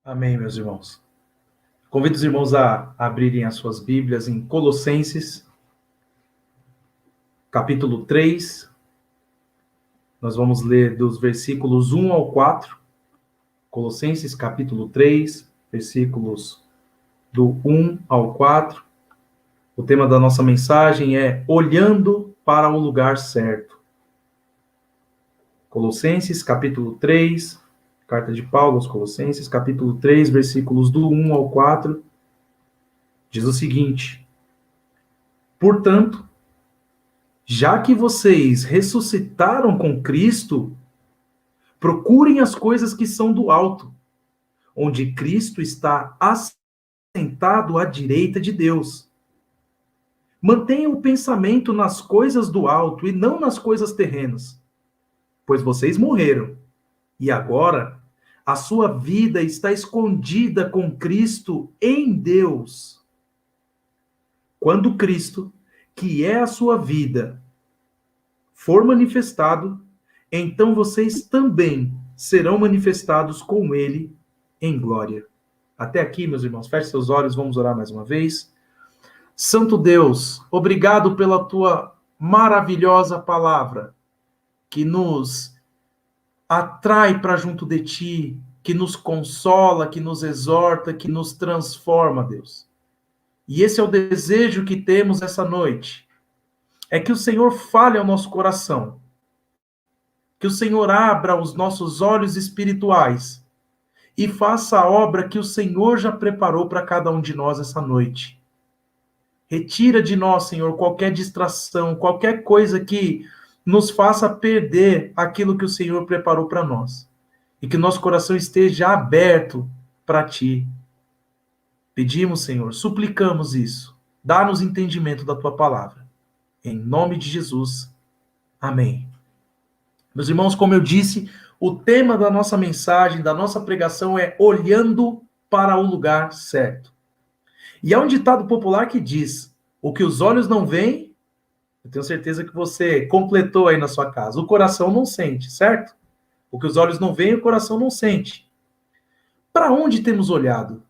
Amém, meus irmãos. Convido os irmãos a abrirem as suas Bíblias em Colossenses, capítulo 3. Nós vamos ler dos versículos 1 ao 4. Colossenses, capítulo 3, versículos do 1 ao 4. O tema da nossa mensagem é Olhando para o Lugar Certo. Colossenses, capítulo 3, carta de Paulo aos Colossenses, capítulo 3, versículos do 1 ao 4, diz o seguinte: Portanto, já que vocês ressuscitaram com Cristo, procurem as coisas que são do alto, onde Cristo está assentado à direita de Deus. Mantenham o pensamento nas coisas do alto e não nas coisas terrenas, pois vocês morreram, e agora a sua vida está escondida com Cristo em Deus. Quando Cristo, que é a sua vida, for manifestado, então vocês também serão manifestados com ele em glória. Até aqui, meus irmãos, feche seus olhos, vamos orar mais uma vez. Santo Deus, obrigado pela tua maravilhosa palavra, que nos atrai para junto de ti, que nos consola, que nos exorta, que nos transforma, Deus. E esse é o desejo que temos essa noite, é que o Senhor fale ao nosso coração, que o Senhor abra os nossos olhos espirituais e faça a obra que o Senhor já preparou para cada um de nós essa noite. Retira de nós, Senhor, qualquer distração, qualquer coisa que nos faça perder aquilo que o Senhor preparou para nós. E que nosso coração esteja aberto para Ti. Pedimos, Senhor, suplicamos isso. Dá-nos entendimento da Tua palavra. Em nome de Jesus. Amém. Meus irmãos, como eu disse, o tema da nossa mensagem, da nossa pregação é olhando para o lugar certo. E há um ditado popular que diz, o que os olhos não veem, eu tenho certeza que você completou aí na sua casa, o coração não sente, certo? O que os olhos não veem, o coração não sente. Para onde temos olhado?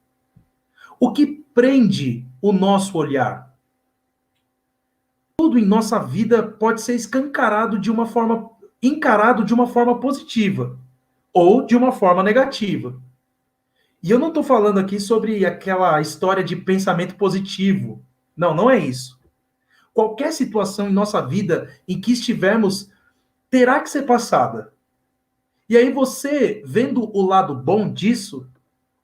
O que prende o nosso olhar? Tudo em nossa vida pode ser encarado de uma forma positiva ou de uma forma negativa. E eu não estou falando aqui sobre aquela história de pensamento positivo. Não, não é isso. Qualquer situação em nossa vida em que estivermos terá que ser passada. E aí você, vendo o lado bom disso,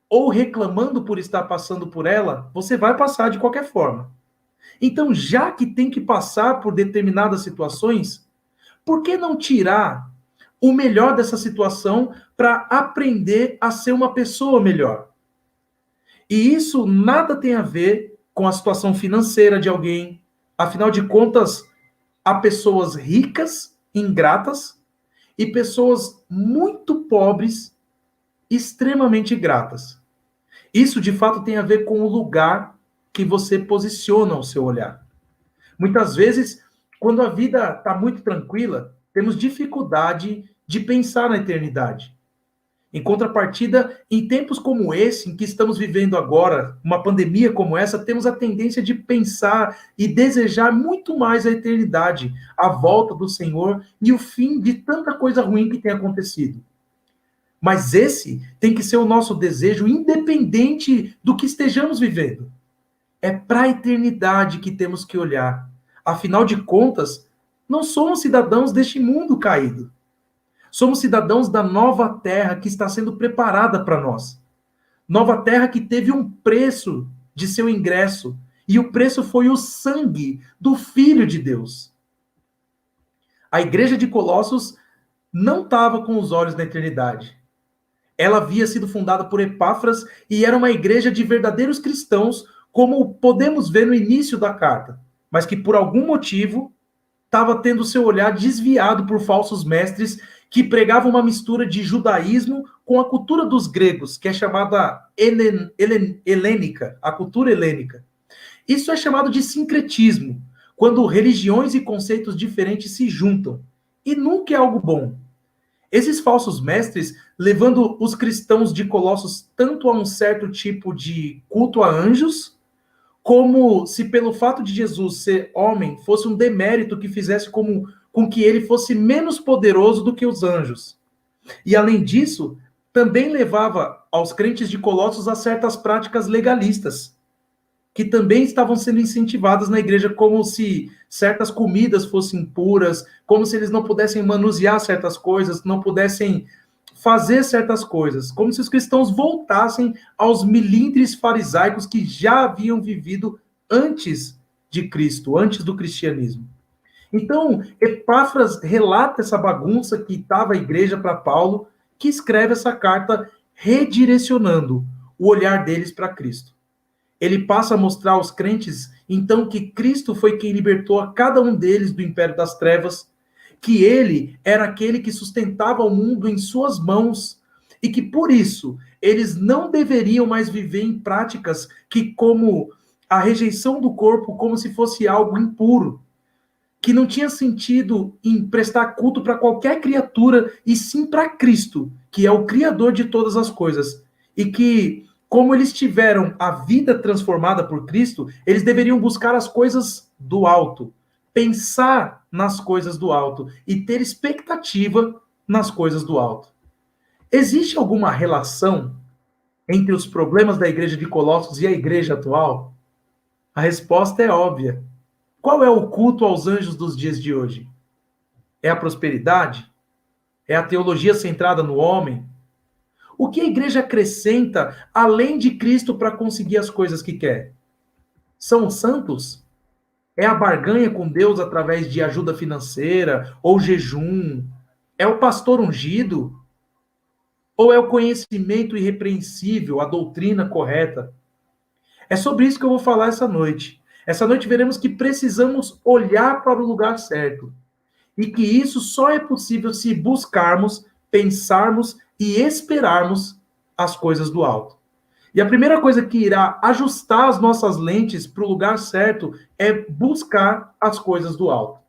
ou reclamando por estar passando por ela, você vai passar de qualquer forma. Então, já que tem que passar por determinadas situações, por que não tirar o melhor dessa situação para aprender a ser uma pessoa melhor? E isso nada tem a ver com a situação financeira de alguém. Afinal de contas, há pessoas ricas, ingratas, e pessoas muito pobres, extremamente gratas. Isso, de fato, tem a ver com o lugar que você posiciona o seu olhar. Muitas vezes, quando a vida está muito tranquila, temos dificuldade de pensar na eternidade. Em contrapartida, em tempos como esse, em que estamos vivendo agora, uma pandemia como essa, temos a tendência de pensar e desejar muito mais a eternidade, a volta do Senhor e o fim de tanta coisa ruim que tem acontecido. Mas esse tem que ser o nosso desejo, independente do que estejamos vivendo. É para a eternidade que temos que olhar. Afinal de contas, não somos cidadãos deste mundo caído. Somos cidadãos da nova terra que está sendo preparada para nós. Nova terra que teve um preço de seu ingresso. E o preço foi o sangue do Filho de Deus. A igreja de Colossos não estava com os olhos na eternidade. Ela havia sido fundada por Epáfras e era uma igreja de verdadeiros cristãos, como podemos ver no início da carta, mas que por algum motivo estava tendo seu olhar desviado por falsos mestres que pregavam uma mistura de judaísmo com a cultura dos gregos, que é chamada helênica, a cultura helênica. Isso é chamado de sincretismo, quando religiões e conceitos diferentes se juntam. E nunca é algo bom. Esses falsos mestres levando os cristãos de Colossos tanto a um certo tipo de culto a anjos, como se pelo fato de Jesus ser homem fosse um demérito que fizesse com que ele fosse menos poderoso do que os anjos. E além disso, também levava aos crentes de Colossos a certas práticas legalistas, que também estavam sendo incentivadas na igreja, como se certas comidas fossem impuras, como se eles não pudessem manusear certas coisas, não pudessem fazer certas coisas, como se os cristãos voltassem aos milindres farisaicos que já haviam vivido antes de Cristo, antes do cristianismo. Então, Epáfras relata essa bagunça que estava a igreja para Paulo, que escreve essa carta redirecionando o olhar deles para Cristo. Ele passa a mostrar aos crentes, então, que Cristo foi quem libertou a cada um deles do império das trevas, que ele era aquele que sustentava o mundo em suas mãos, e que, por isso, eles não deveriam mais viver em práticas que, como a rejeição do corpo, como se fosse algo impuro, que não tinha sentido em prestar culto para qualquer criatura, e sim para Cristo, que é o Criador de todas as coisas, e que como eles tiveram a vida transformada por Cristo, eles deveriam buscar as coisas do alto, pensar nas coisas do alto e ter expectativa nas coisas do alto. Existe alguma relação entre os problemas da igreja de Colossos e a igreja atual? A resposta é óbvia. Qual é o culto aos anjos dos dias de hoje? É a prosperidade? É a teologia centrada no homem? O que a igreja acrescenta além de Cristo para conseguir as coisas que quer? São os santos? É a barganha com Deus através de ajuda financeira ou jejum? É o pastor ungido? Ou é o conhecimento irrepreensível, a doutrina correta? É sobre isso que eu vou falar essa noite. Essa noite veremos que precisamos olhar para o lugar certo. E que isso só é possível se buscarmos, pensarmos e esperarmos as coisas do alto. E a primeira coisa que irá ajustar as nossas lentes para o lugar certo é buscar as coisas do alto.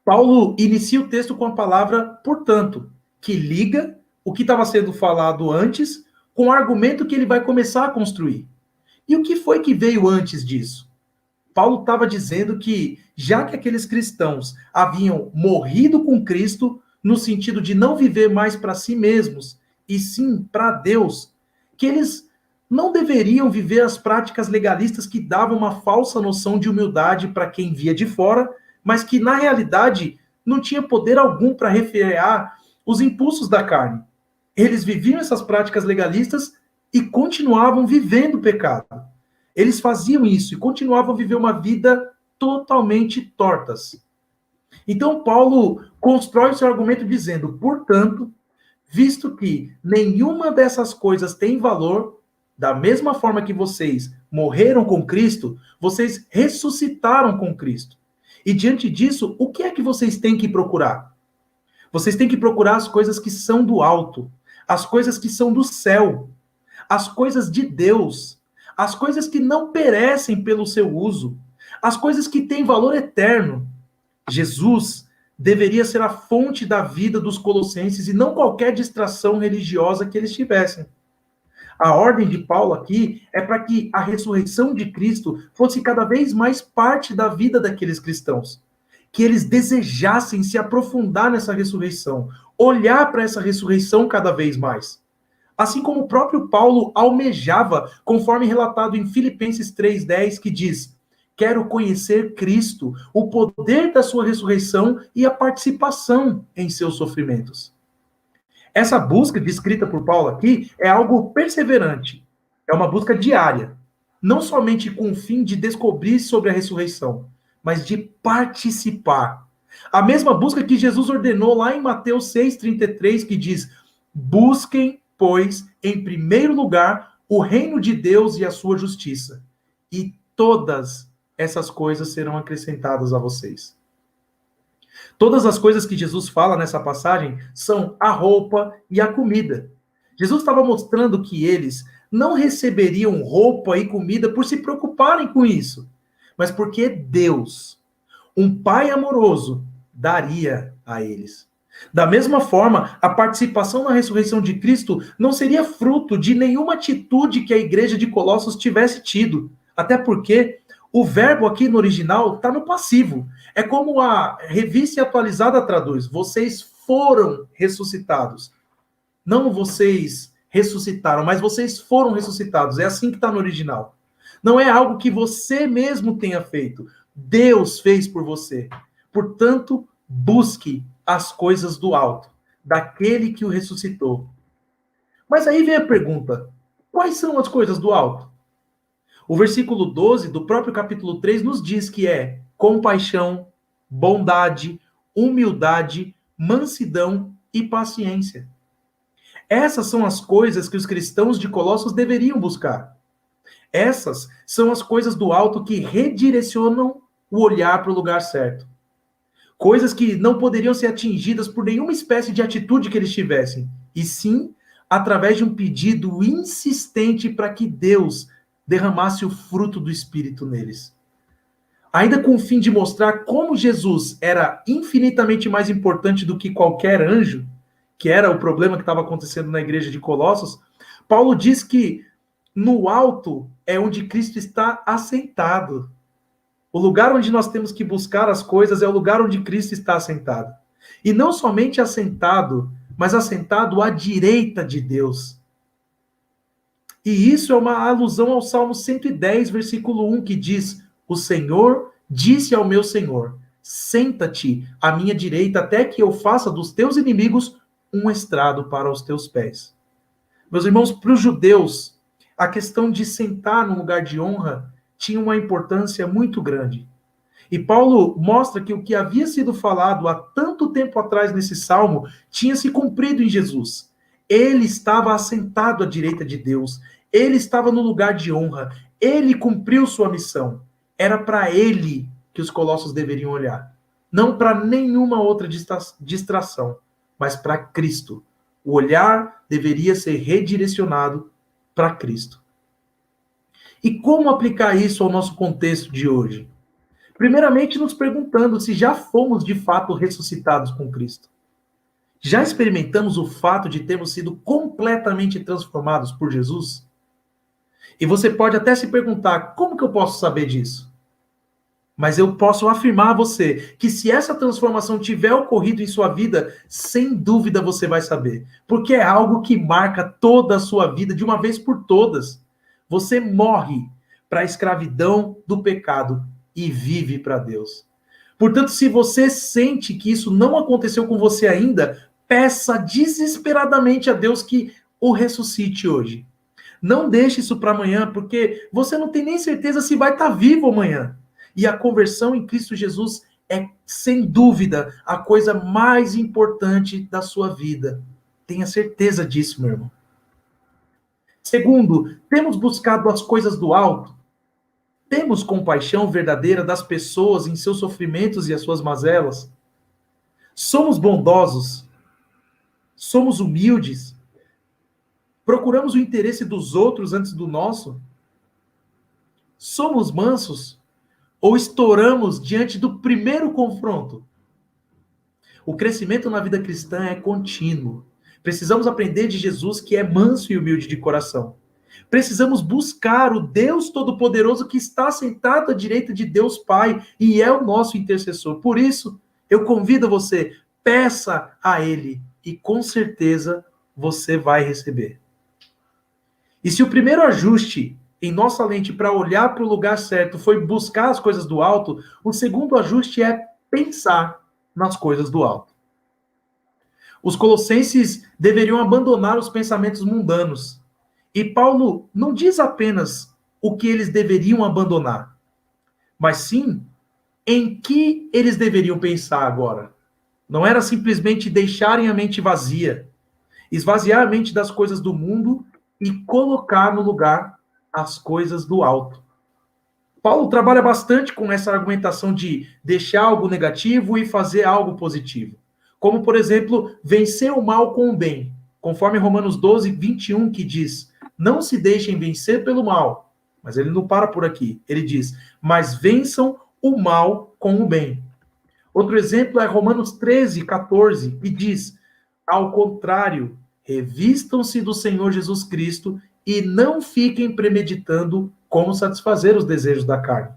Paulo inicia o texto com a palavra portanto, que liga o que estava sendo falado antes com o argumento que ele vai começar a construir. E o que foi que veio antes disso? Paulo estava dizendo que, já que aqueles cristãos haviam morrido com Cristo, no sentido de não viver mais para si mesmos, e sim para Deus, que eles não deveriam viver as práticas legalistas que davam uma falsa noção de humildade para quem via de fora, mas que, na realidade, não tinha poder algum para refrear os impulsos da carne. Eles viviam essas práticas legalistas e continuavam vivendo o pecado. Eles faziam isso e continuavam a viver uma vida totalmente tortas. Então, Paulo constrói o seu argumento dizendo, portanto, visto que nenhuma dessas coisas tem valor, da mesma forma que vocês morreram com Cristo, vocês ressuscitaram com Cristo. E diante disso, o que é que vocês têm que procurar? Vocês têm que procurar as coisas que são do alto, as coisas que são do céu, as coisas de Deus, as coisas que não perecem pelo seu uso, as coisas que têm valor eterno. Jesus deveria ser a fonte da vida dos colossenses e não qualquer distração religiosa que eles tivessem. A ordem de Paulo aqui é para que a ressurreição de Cristo fosse cada vez mais parte da vida daqueles cristãos. Que eles desejassem se aprofundar nessa ressurreição, olhar para essa ressurreição cada vez mais. Assim como o próprio Paulo almejava, conforme relatado em Filipenses 3,10, que diz: quero conhecer Cristo, o poder da sua ressurreição e a participação em seus sofrimentos. Essa busca descrita por Paulo aqui é algo perseverante, é uma busca diária, não somente com o fim de descobrir sobre a ressurreição, mas de participar. A mesma busca que Jesus ordenou lá em Mateus 6,33, que diz: busquem, pois, em primeiro lugar, o reino de Deus e a sua justiça, e todas essas coisas serão acrescentadas a vocês. Todas as coisas que Jesus fala nessa passagem são a roupa e a comida. Jesus estava mostrando que eles não receberiam roupa e comida por se preocuparem com isso, mas porque Deus, um Pai amoroso, daria a eles. Da mesma forma, a participação na ressurreição de Cristo não seria fruto de nenhuma atitude que a igreja de Colossos tivesse tido. Até porque o verbo aqui no original está no passivo. É como a revista atualizada traduz: vocês foram ressuscitados. Não vocês ressuscitaram, mas vocês foram ressuscitados. É assim que está no original. Não é algo que você mesmo tenha feito. Deus fez por você. Portanto, busque as coisas do alto, daquele que o ressuscitou. Mas aí vem a pergunta: quais são as coisas do alto? O versículo 12 do próprio capítulo 3 nos diz que é compaixão, bondade, humildade, mansidão e paciência. Essas são as coisas que os cristãos de Colossos deveriam buscar. Essas são as coisas do alto que redirecionam o olhar para o lugar certo. Coisas que não poderiam ser atingidas por nenhuma espécie de atitude que eles tivessem, e sim através de um pedido insistente para que Deus derramasse o fruto do Espírito neles. Ainda com o fim de mostrar como Jesus era infinitamente mais importante do que qualquer anjo, que era o problema que estava acontecendo na igreja de Colossos, Paulo diz que no alto é onde Cristo está assentado. O lugar onde nós temos que buscar as coisas é o lugar onde Cristo está assentado. E não somente assentado, mas assentado à direita de Deus. E isso é uma alusão ao Salmo 110, versículo 1, que diz: o Senhor disse ao meu Senhor: senta-te à minha direita até que eu faça dos teus inimigos um estrado para os teus pés. Meus irmãos, para os judeus, a questão de sentar num lugar de honra tinha uma importância muito grande. E Paulo mostra que o que havia sido falado há tanto tempo atrás nesse salmo tinha se cumprido em Jesus. Ele estava assentado à direita de Deus, ele estava no lugar de honra, ele cumpriu sua missão. Era para ele que os colossos deveriam olhar, não para nenhuma outra distração, mas para Cristo. O olhar deveria ser redirecionado para Cristo. E como aplicar isso ao nosso contexto de hoje? Primeiramente, nos perguntando se já fomos de fato ressuscitados com Cristo. Já experimentamos o fato de termos sido completamente transformados por Jesus? E você pode até se perguntar: como que eu posso saber disso? Mas eu posso afirmar a você que se essa transformação tiver ocorrido em sua vida, sem dúvida você vai saber. Porque é algo que marca toda a sua vida de uma vez por todas. Você morre para a escravidão do pecado e vive para Deus. Portanto, se você sente que isso não aconteceu com você ainda, peça desesperadamente a Deus que o ressuscite hoje. Não deixe isso para amanhã, porque você não tem nem certeza se vai estar vivo amanhã. E a conversão em Cristo Jesus é, sem dúvida, a coisa mais importante da sua vida. Tenha certeza disso, meu irmão. Segundo, temos buscado as coisas do alto. Temos compaixão verdadeira das pessoas em seus sofrimentos e as suas mazelas. Somos bondosos. Somos humildes. Procuramos o interesse dos outros antes do nosso. Somos mansos. Ou estouramos diante do primeiro confronto? O crescimento na vida cristã é contínuo. Precisamos aprender de Jesus, que é manso e humilde de coração. Precisamos buscar o Deus Todo-Poderoso que está sentado à direita de Deus Pai e é o nosso intercessor. Por isso, eu convido você, peça a Ele e com certeza você vai receber. E se o primeiro ajuste em nossa lente para olhar para o lugar certo foi buscar as coisas do alto, o segundo ajuste é pensar nas coisas do alto. Os colossenses deveriam abandonar os pensamentos mundanos. E Paulo não diz apenas o que eles deveriam abandonar, mas sim em que eles deveriam pensar agora. Não era simplesmente deixarem a mente vazia, esvaziar a mente das coisas do mundo e colocar no lugar as coisas do alto. Paulo trabalha bastante com essa argumentação de deixar algo negativo e fazer algo positivo. Como, por exemplo, vencer o mal com o bem, conforme Romanos 12, 21, que diz: não se deixem vencer pelo mal. Mas ele não para por aqui. Ele diz: mas vençam o mal com o bem. Outro exemplo é Romanos 13, 14, que diz: ao contrário, revistam-se do Senhor Jesus Cristo e não fiquem premeditando como satisfazer os desejos da carne.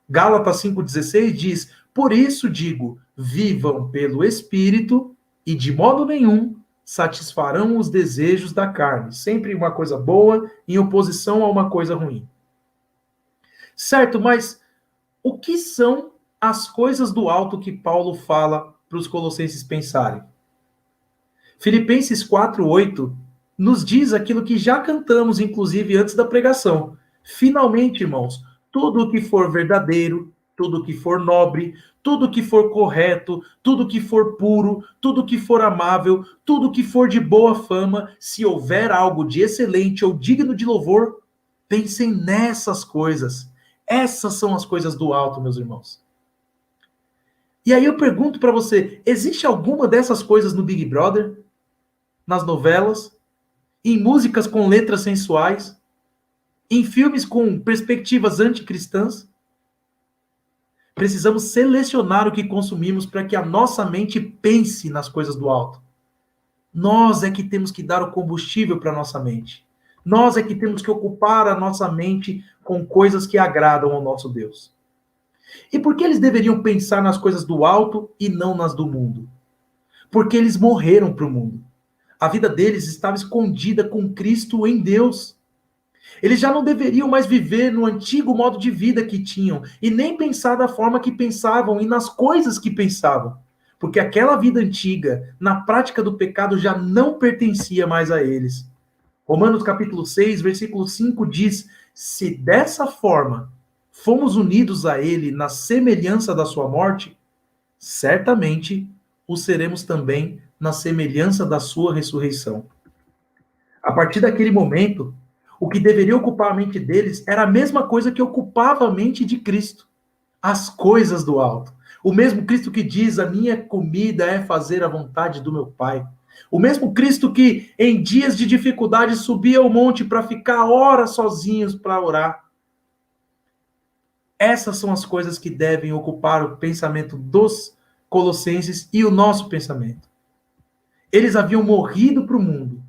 Gálatas 5,16 diz: por isso digo, vivam pelo Espírito e de modo nenhum satisfarão os desejos da carne. Sempre uma coisa boa em oposição a uma coisa ruim. Certo, mas o que são as coisas do alto que Paulo fala para os colossenses pensarem? Filipenses 4:8 nos diz aquilo que já cantamos, inclusive, antes da pregação. Finalmente, irmãos, tudo o que for verdadeiro, tudo o que for nobre, tudo o que for correto, tudo o que for puro, tudo o que for amável, tudo o que for de boa fama, se houver algo de excelente ou digno de louvor, pensem nessas coisas. Essas são as coisas do alto, meus irmãos. E aí eu pergunto para você, existe alguma dessas coisas no Big Brother? Nas novelas? Em músicas com letras sensuais? Em filmes com perspectivas anticristãs? Precisamos selecionar o que consumimos para que a nossa mente pense nas coisas do alto. Nós é que temos que dar o combustível para a nossa mente. Nós é que temos que ocupar a nossa mente com coisas que agradam ao nosso Deus. E por que eles deveriam pensar nas coisas do alto e não nas do mundo? Porque eles morreram para o mundo. A vida deles estava escondida com Cristo em Deus. Eles já não deveriam mais viver no antigo modo de vida que tinham e nem pensar da forma que pensavam e nas coisas que pensavam. Porque aquela vida antiga, na prática do pecado, já não pertencia mais a eles. Romanos capítulo 6, versículo 5 diz: se dessa forma fomos unidos a ele na semelhança da sua morte, certamente o seremos também na semelhança da sua ressurreição. A partir daquele momento, o que deveria ocupar a mente deles era a mesma coisa que ocupava a mente de Cristo: as coisas do alto. O mesmo Cristo que diz: a minha comida é fazer a vontade do meu Pai. O mesmo Cristo que, em dias de dificuldade, subia ao monte para ficar horas sozinhos para orar. Essas são as coisas que devem ocupar o pensamento dos colossenses e o nosso pensamento. Eles haviam morrido para o mundo.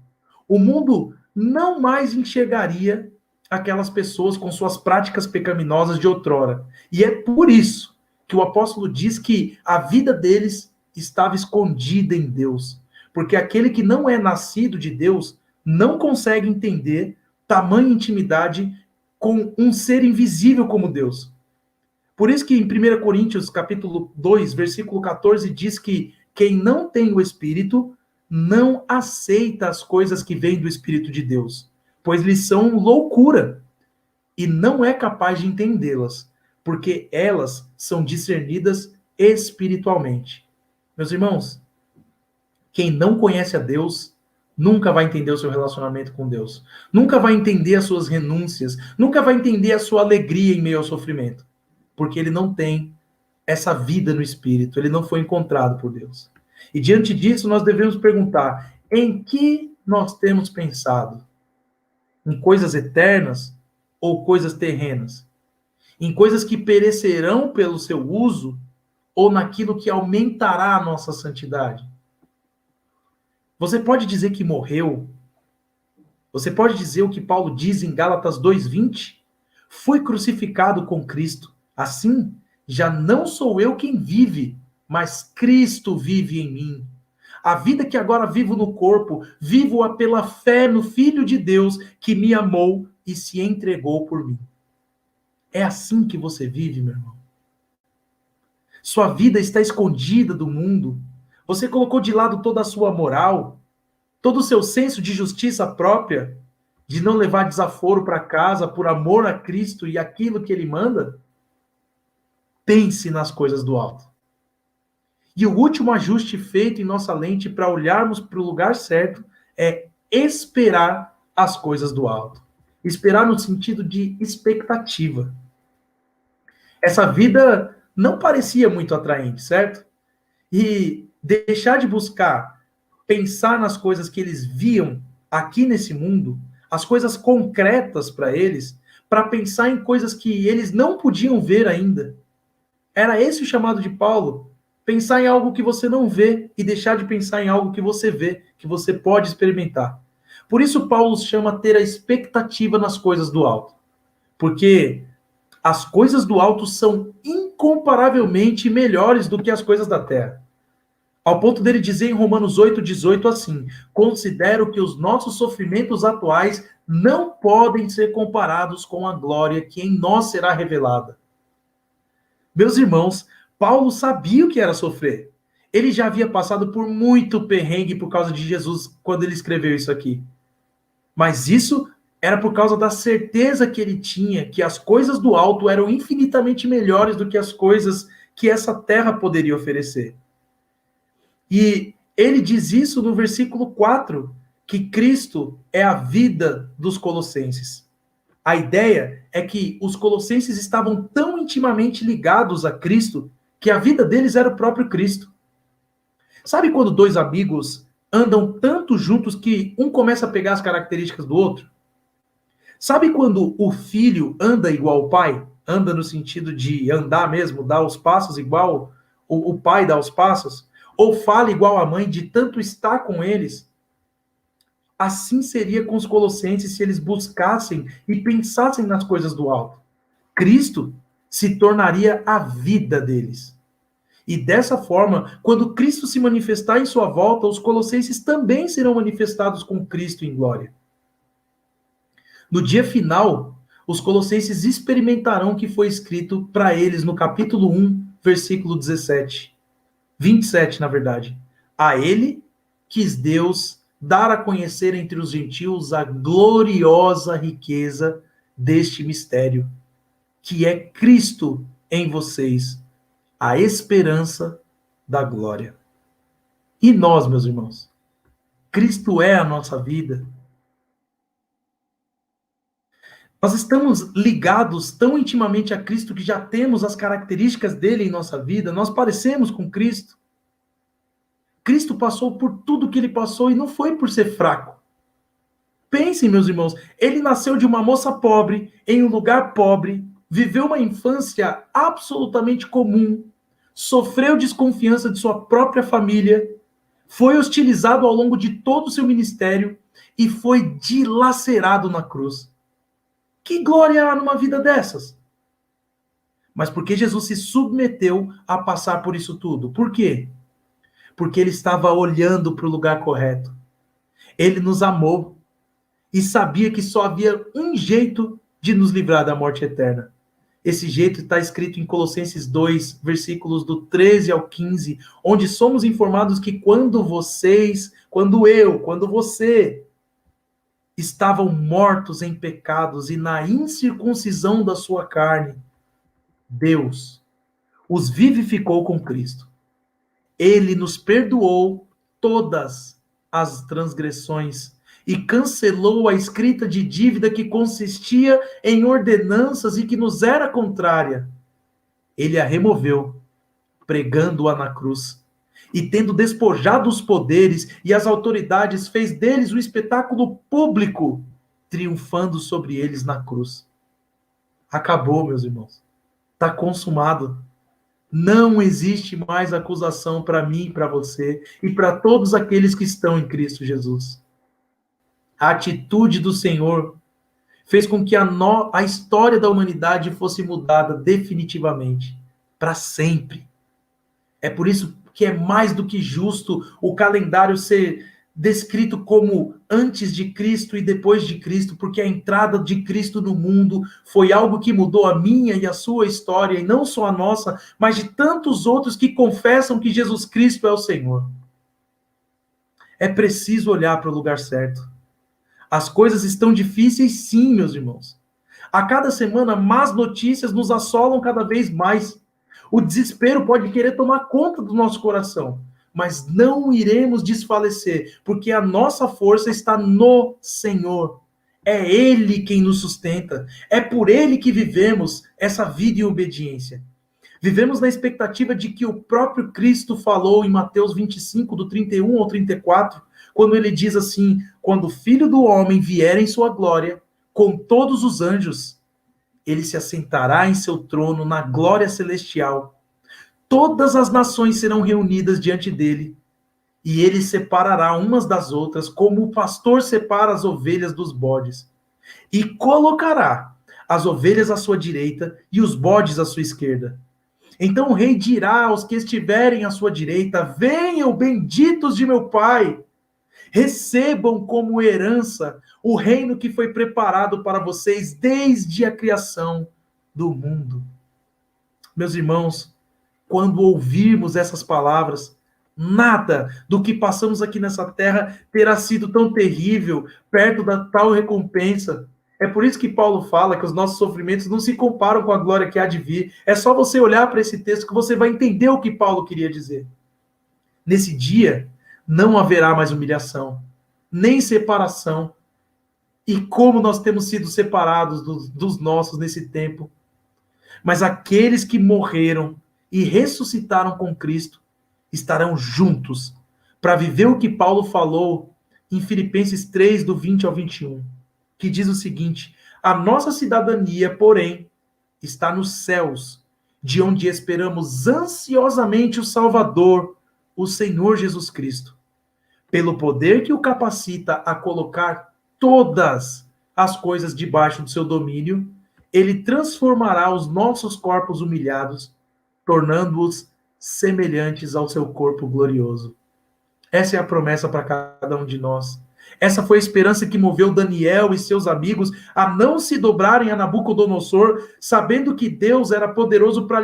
O mundo não mais enxergaria aquelas pessoas com suas práticas pecaminosas de outrora. E é por isso que o apóstolo diz que a vida deles estava escondida em Deus. Porque aquele que não é nascido de Deus não consegue entender tamanha intimidade com um ser invisível como Deus. Por isso que em 1 Coríntios, capítulo 2, versículo 14, diz que quem não tem o Espírito não aceita as coisas que vêm do Espírito de Deus, pois lhes são loucura, e não é capaz de entendê-las, porque elas são discernidas espiritualmente. Meus irmãos, quem não conhece a Deus nunca vai entender o seu relacionamento com Deus, nunca vai entender as suas renúncias, nunca vai entender a sua alegria em meio ao sofrimento, porque ele não tem essa vida no Espírito, ele não foi encontrado por Deus. E diante disso, nós devemos perguntar: em que nós temos pensado? Em coisas eternas ou coisas terrenas? Em coisas que perecerão pelo seu uso ou naquilo que aumentará a nossa santidade? Você pode dizer que morreu? Você pode dizer o que Paulo diz em Gálatas 2:20? Fui crucificado com Cristo. Assim, já não sou eu quem vive, mas Cristo vive em mim. A vida que agora vivo no corpo, vivo-a pela fé no Filho de Deus que me amou e se entregou por mim. É assim que você vive, meu irmão? Sua vida está escondida do mundo. Você colocou de lado toda a sua moral, todo o seu senso de justiça própria, de não levar desaforo para casa por amor a Cristo e aquilo que Ele manda? Pense nas coisas do alto. E o último ajuste feito em nossa lente para olharmos para o lugar certo é esperar as coisas do alto. Esperar no sentido de expectativa. Essa vida não parecia muito atraente, certo? E deixar de buscar pensar nas coisas que eles viam aqui nesse mundo, as coisas concretas para eles, para pensar em coisas que eles não podiam ver ainda. Era esse o chamado de Paulo. Pensar em algo que você não vê e deixar de pensar em algo que você vê, que você pode experimentar. Por isso, Paulo chama ter a expectativa nas coisas do alto. Porque as coisas do alto são incomparavelmente melhores do que as coisas da terra. Ao ponto dele dizer em Romanos 8,18 assim: considero que os nossos sofrimentos atuais não podem ser comparados com a glória que em nós será revelada. Meus irmãos, Paulo sabia o que era sofrer. Ele já havia passado por muito perrengue por causa de Jesus quando ele escreveu isso aqui. Mas isso era por causa da certeza que ele tinha que as coisas do alto eram infinitamente melhores do que as coisas que essa terra poderia oferecer. E ele diz isso no versículo 4, que Cristo é a vida dos colossenses. A ideia é que os colossenses estavam tão intimamente ligados a Cristo que a vida deles era o próprio Cristo. Sabe quando dois amigos andam tanto juntos que um começa a pegar as características do outro? Sabe quando o filho anda igual o pai? Anda no sentido de andar mesmo, dar os passos igual o pai dá os passos? Ou fala igual a mãe de tanto estar com eles? Assim seria com os colossenses se eles buscassem e pensassem nas coisas do alto. Cristo se tornaria a vida deles. E dessa forma, quando Cristo se manifestar em sua volta, os colossenses também serão manifestados com Cristo em glória. No dia final, os colossenses experimentarão o que foi escrito para eles no capítulo 1, versículo 17. 27, na verdade. A ele quis Deus dar a conhecer entre os gentios a gloriosa riqueza deste mistério, que é Cristo em vocês, a esperança da glória. E nós, meus irmãos, Cristo é a nossa vida. Nós estamos ligados tão intimamente a Cristo que já temos as características dele em nossa vida, nós parecemos com Cristo. Cristo passou por tudo que ele passou e não foi por ser fraco. Pensem, meus irmãos, ele nasceu de uma moça pobre, em um lugar pobre, viveu uma infância absolutamente comum, sofreu desconfiança de sua própria família, foi hostilizado ao longo de todo o seu ministério e foi dilacerado na cruz. Que glória há numa vida dessas? Mas por que Jesus se submeteu a passar por isso tudo? Por quê? Porque ele estava olhando para o lugar correto. Ele nos amou e sabia que só havia um jeito de nos livrar da morte eterna. Esse jeito está escrito em Colossenses 2, versículos do 13 ao 15, onde somos informados que quando você estavam mortos em pecados e na incircuncisão da sua carne, Deus os vivificou com Cristo. Ele nos perdoou todas as transgressões e cancelou a escrita de dívida que consistia em ordenanças e que nos era contrária. Ele a removeu, pregando-a na cruz. E tendo despojado os poderes e as autoridades, fez deles um espetáculo público, triunfando sobre eles na cruz. Acabou, meus irmãos. Está consumado. Não existe mais acusação para mim, para você e para todos aqueles que estão em Cristo Jesus. A atitude do Senhor fez com que a história da humanidade fosse mudada definitivamente, para sempre. É por isso que é mais do que justo o calendário ser descrito como antes de Cristo e depois de Cristo, porque a entrada de Cristo no mundo foi algo que mudou a minha e a sua história, e não só a nossa, mas de tantos outros que confessam que Jesus Cristo é o Senhor. É preciso olhar para o lugar certo. As coisas estão difíceis sim, meus irmãos. A cada semana, más notícias nos assolam cada vez mais. O desespero pode querer tomar conta do nosso coração, mas não iremos desfalecer, porque a nossa força está no Senhor. É Ele quem nos sustenta. É por Ele que vivemos essa vida em obediência. Vivemos na expectativa de que o próprio Cristo falou em Mateus 25, do 31 ao 34, quando ele diz assim: quando o Filho do Homem vier em sua glória, com todos os anjos, ele se assentará em seu trono na glória celestial. todas as nações serão reunidas diante dele, e ele separará umas das outras, como o pastor separa as ovelhas dos bodes, e colocará as ovelhas à sua direita e os bodes à sua esquerda. Então o rei dirá aos que estiverem à sua direita: venham, benditos de meu Pai, recebam como herança o reino que foi preparado para vocês desde a criação do mundo. Meus irmãos, quando ouvirmos essas palavras, nada do que passamos aqui nessa terra terá sido tão terrível perto da tal recompensa. É por isso que Paulo fala que os nossos sofrimentos não se comparam com a glória que há de vir. É só você olhar para esse texto que você vai entender o que Paulo queria dizer. Nesse dia, não haverá mais humilhação, nem separação. E como nós temos sido separados dos nossos nesse tempo. Mas aqueles que morreram e ressuscitaram com Cristo estarão juntos para viver o que Paulo falou em Filipenses 3, do 20 ao 21, que diz o seguinte: a nossa cidadania, porém, está nos céus, de onde esperamos ansiosamente o Salvador, o Senhor Jesus Cristo. Pelo poder que o capacita a colocar todas as coisas debaixo do seu domínio, ele transformará os nossos corpos humilhados, tornando-os semelhantes ao seu corpo glorioso. Essa é a promessa para cada um de nós. Essa foi a esperança que moveu Daniel e seus amigos a não se dobrarem a Nabucodonosor, sabendo que Deus era poderoso para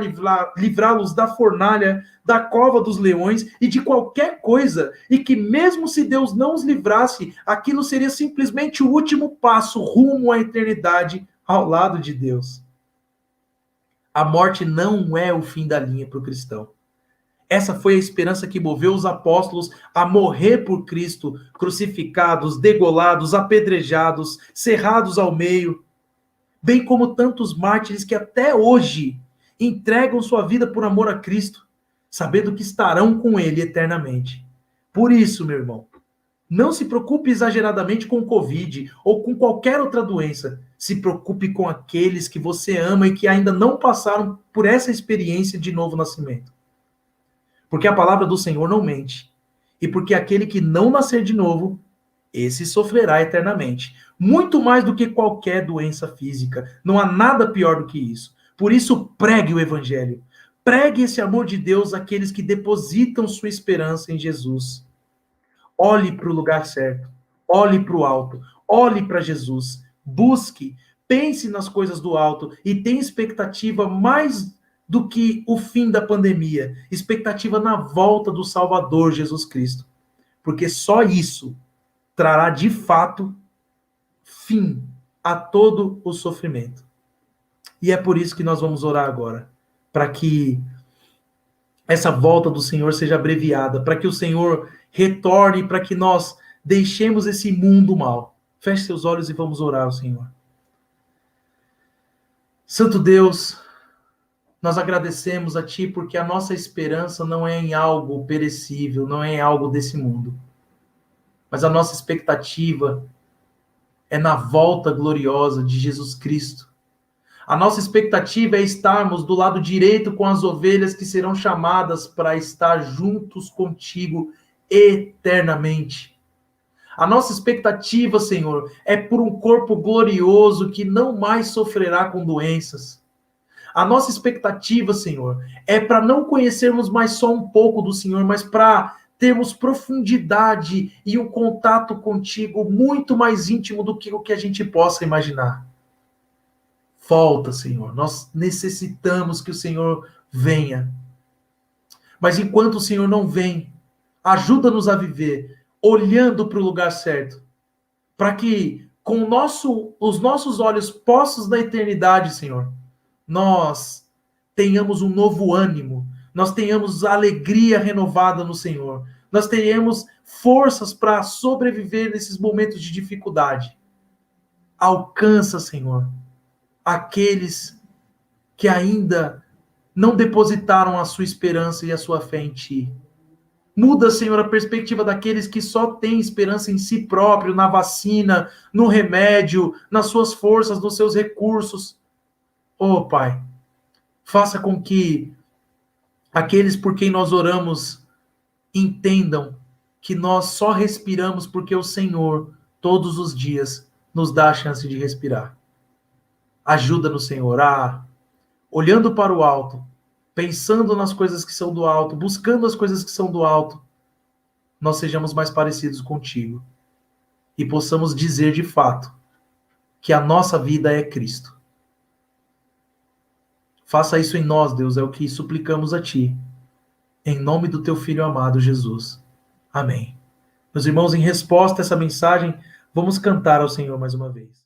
livrá-los da fornalha, da cova dos leões e de qualquer coisa, e que mesmo se Deus não os livrasse, aquilo seria simplesmente o último passo rumo à eternidade ao lado de Deus. A morte não é o fim da linha para o cristão. Essa foi a esperança que moveu os apóstolos a morrer por Cristo, crucificados, degolados, apedrejados, cerrados ao meio, bem como tantos mártires que até hoje entregam sua vida por amor a Cristo, sabendo que estarão com Ele eternamente. Por isso, meu irmão, não se preocupe exageradamente com o Covid ou com qualquer outra doença. Se preocupe com aqueles que você ama e que ainda não passaram por essa experiência de novo nascimento. Porque a palavra do Senhor não mente. E porque aquele que não nascer de novo, esse sofrerá eternamente. Muito mais do que qualquer doença física. Não há nada pior do que isso. Por isso, pregue o evangelho. Pregue esse amor de Deus àqueles que depositam sua esperança em Jesus. Olhe para o lugar certo. Olhe para o alto. Olhe para Jesus. Busque. Pense nas coisas do alto. E tenha expectativa mais do que o fim da pandemia, expectativa na volta do Salvador Jesus Cristo. Porque só isso trará de fato fim a todo o sofrimento. E é por isso que nós vamos orar agora, para que essa volta do Senhor seja abreviada, para que o Senhor retorne, para que nós deixemos esse mundo mal. Feche seus olhos e vamos orar ao Senhor. Santo Deus, nós agradecemos a Ti porque a nossa esperança não é em algo perecível, não é em algo desse mundo. Mas a nossa expectativa é na volta gloriosa de Jesus Cristo. A nossa expectativa é estarmos do lado direito com as ovelhas que serão chamadas para estar juntos contigo eternamente. A nossa expectativa, Senhor, é por um corpo glorioso que não mais sofrerá com doenças. A nossa expectativa, Senhor, é para não conhecermos mais só um pouco do Senhor, mas para termos profundidade e um contato contigo muito mais íntimo do que o que a gente possa imaginar. Volta, Senhor. Nós necessitamos que o Senhor venha. Mas enquanto o Senhor não vem, ajuda-nos a viver olhando para o lugar certo, para que com os nossos olhos postos na eternidade, Senhor, nós tenhamos um novo ânimo, nós tenhamos alegria renovada no Senhor, nós tenhamos forças para sobreviver nesses momentos de dificuldade. Alcança, Senhor, aqueles que ainda não depositaram a sua esperança e a sua fé em Ti. Muda, Senhor, a perspectiva daqueles que só têm esperança em si próprio, na vacina, no remédio, nas suas forças, nos seus recursos. Oh, Pai, faça com que Aqueles por quem nós oramos entendam que nós só respiramos porque o Senhor, todos os dias, nos dá a chance de respirar. Ajuda-nos, Senhor, a, olhando para o alto, pensando nas coisas que são do alto, buscando as coisas que são do alto, nós sejamos mais parecidos contigo e possamos dizer de fato que a nossa vida é Cristo. Faça isso em nós, Deus, é o que suplicamos a Ti. Em nome do Teu Filho amado, Jesus. Amém. Meus irmãos, em resposta a essa mensagem, vamos cantar ao Senhor mais uma vez.